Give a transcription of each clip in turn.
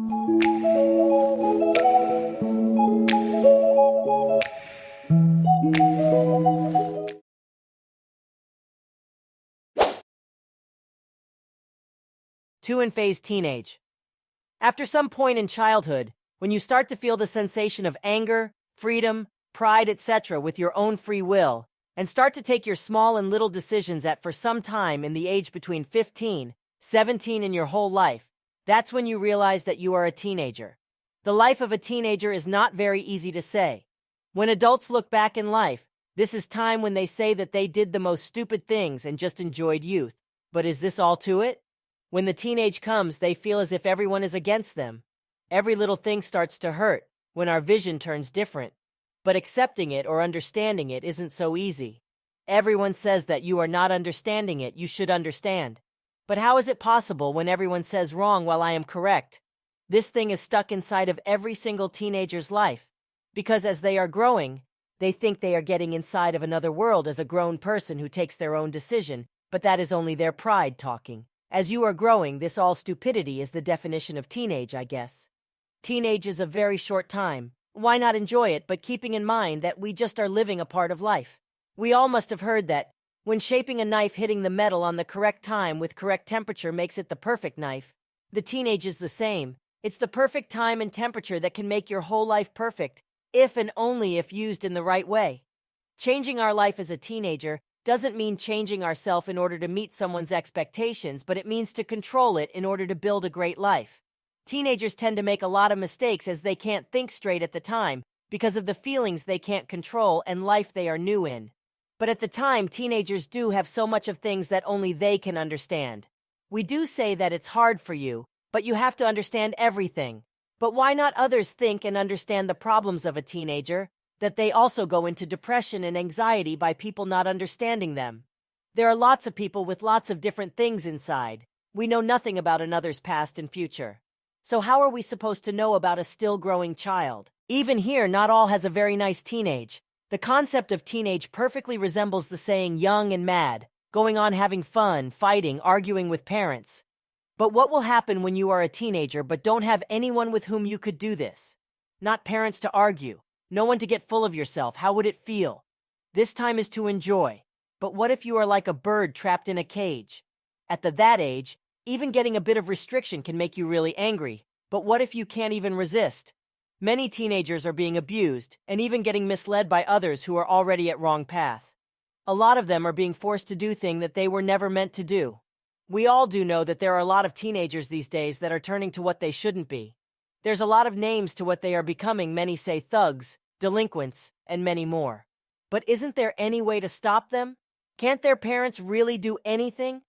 Two in phase teenage. After some point in childhood, when you start to feel the sensation of anger, freedom, pride, etc. with your own free will, and start to take your small and little decisions at for some time in the age between 15, 17 in your whole life, that's when you realize that you are a teenager. The life of a teenager is not very easy to say. When adults look back in life, this is time when they say that they did the most stupid things and just enjoyed youth. But is this all to it? When the teenage comes, they feel as if everyone is against them. Every little thing starts to hurt when our vision turns different. But accepting it or understanding it isn't so easy. Everyone says that you are not understanding it, you should understand. But how is it possible when everyone says wrong while I am correct? This thing is stuck inside of every single teenager's life. Because as they are growing, they think they are getting inside of another world as a grown person who takes their own decision, but that is only their pride talking. As you are growing, this all stupidity is the definition of teenage, I guess. Teenage is a very short time. Why not enjoy it, but keeping in mind that we just are living a part of life? We all must have heard that when shaping a knife, hitting the metal on the correct time with correct temperature makes it the perfect knife. The teenage is the same. It's the perfect time and temperature that can make your whole life perfect, if and only if used in the right way. Changing our life as a teenager doesn't mean changing ourselves in order to meet someone's expectations, but it means to control it in order to build a great life. Teenagers tend to make a lot of mistakes as they can't think straight at the time because of the feelings they can't control and life they are new in. But at the time, teenagers do have so much of things that only they can understand. We do say that it's hard for you, but you have to understand everything. But why not others think and understand the problems of a teenager? That they also go into depression and anxiety by people not understanding them. There are lots of people with lots of different things inside. We know nothing about another's past and future. So how are we supposed to know about a still growing child? Even here, not all has a very nice teenage. The concept of teenage perfectly resembles the saying young and mad, going on having fun, fighting, arguing with parents. But what will happen when you are a teenager but don't have anyone with whom you could do this? Not parents to argue. No one to get full of yourself. How would it feel? This time is to enjoy. But what if you are like a bird trapped in a cage? At that age, even getting a bit of restriction can make you really angry. But what if you can't even resist? Many teenagers are being abused and even getting misled by others who are already at wrong path. A lot of them are being forced to do things that they were never meant to do. We all do know that there are a lot of teenagers these days that are turning to what they shouldn't be. There's a lot of names to what they are becoming. Many say thugs, delinquents, and many more. But isn't there any way to stop them? Can't their parents really do anything?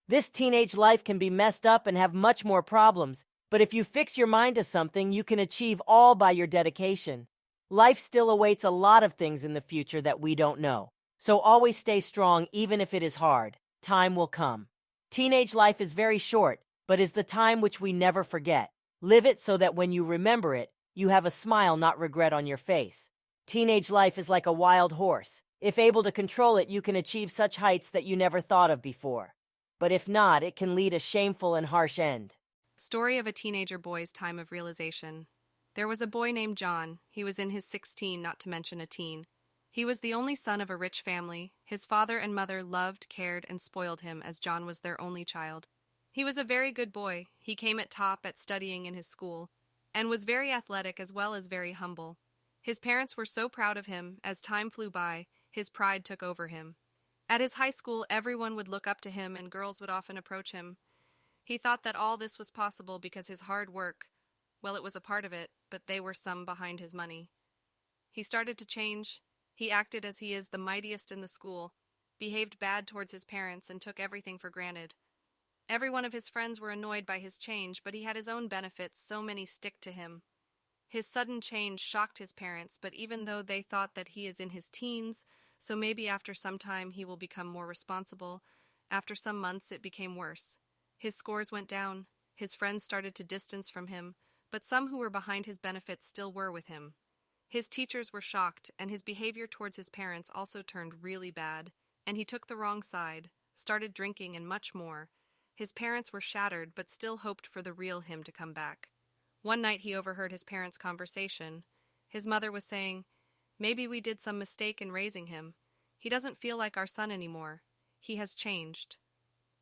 This teenage life can be messed up and have much more problems, but if you fix your mind to something, you can achieve all by your dedication. Life still awaits a lot of things in the future that we don't know. So always stay strong even if it is hard. Time will come. Teenage life is very short, but is the time which we never forget. Live it so that when you remember it, you have a smile, not regret, on your face. Teenage life is like a wild horse. If able to control it, you can achieve such heights that you never thought of before. But if not, it can lead a shameful and harsh end. Story of a teenager boy's time of realization. There was a boy named John. He was in his 16, not to mention a teen. He was the only son of a rich family. His father and mother loved, cared, and spoiled him as John was their only child. He was a very good boy. He came at top at studying in his school, and was very athletic as well as very humble. His parents were so proud of him. As time flew by, his pride took over him. At his high school, everyone would look up to him and girls would often approach him. He thought that all this was possible because his hard work, well, it was a part of it, but they were some behind his money. He started to change. He acted as he is the mightiest in the school, behaved bad towards his parents, and took everything for granted. Every one of his friends were annoyed by his change, but he had his own benefits, so many stick to him. His sudden change shocked his parents, but even though they thought that he is in his teens, so maybe after some time he will become more responsible, after some months it became worse. His scores went down, his friends started to distance from him, but some who were behind his benefits still were with him. His teachers were shocked, and his behavior towards his parents also turned really bad, and he took the wrong side, started drinking and much more. His parents were shattered, but still hoped for the real him to come back. One night he overheard his parents' conversation. His mother was saying, "Maybe we did some mistake in raising him. He doesn't feel like our son anymore. He has changed."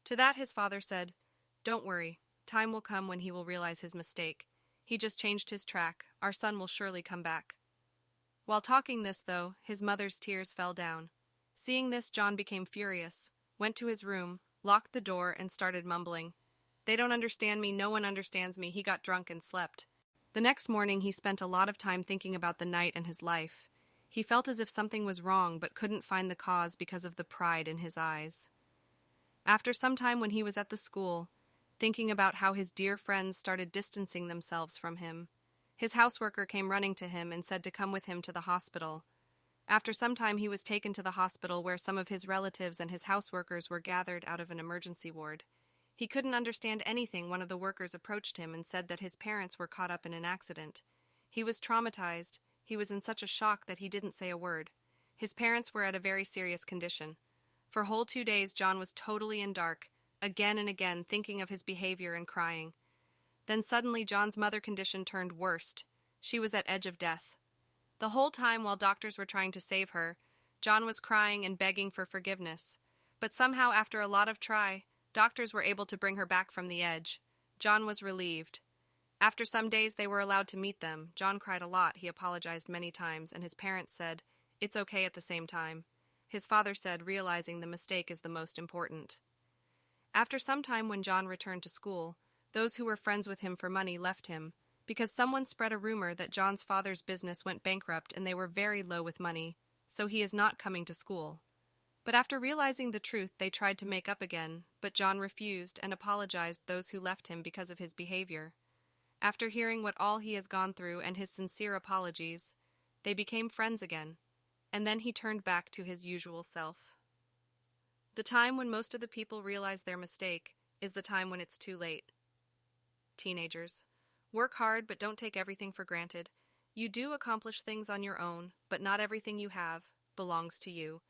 To that his father said, "Don't worry. Time will come when he will realize his mistake. He just changed his track. Our son will surely come back." While talking this, though, his mother's tears fell down. Seeing this, John became furious, went to his room, locked the door, and started mumbling, "They don't understand me, no one understands me." He got drunk and slept. The next morning he spent a lot of time thinking about the night and his life. He felt as if something was wrong but couldn't find the cause because of the pride in his eyes. After some time when he was at the school, thinking about how his dear friends started distancing themselves from him, his houseworker came running to him and said to come with him to the hospital. After some time he was taken to the hospital where some of his relatives and his houseworkers were gathered out of an emergency ward. He couldn't understand anything. One of the workers approached him and said that his parents were caught up in an accident. He was traumatized. He was in such a shock that he didn't say a word. His parents were at a very serious condition. For whole 2 days John was totally in dark, again and again thinking of his behavior and crying. Then suddenly John's mother condition turned worst. She was at edge of death. The whole time while doctors were trying to save her, John was crying and begging for forgiveness. But somehow after a lot of try, doctors were able to bring her back from the edge. John was relieved. After some days they were allowed to meet them. John cried a lot. He apologized many times, and his parents said, "It's okay" at the same time. His father said, realizing the mistake is the most important. After some time when John returned to school, those who were friends with him for money left him, because someone spread a rumor that John's father's business went bankrupt and they were very low with money, so he is not coming to school. But after realizing the truth, they tried to make up again, but John refused and apologized those who left him because of his behavior. After hearing what all he has gone through and his sincere apologies, they became friends again, and then he turned back to his usual self. The time when most of the people realize their mistake is the time when it's too late. Teenagers, work hard but don't take everything for granted. You do accomplish things on your own, but not everything you have belongs to you.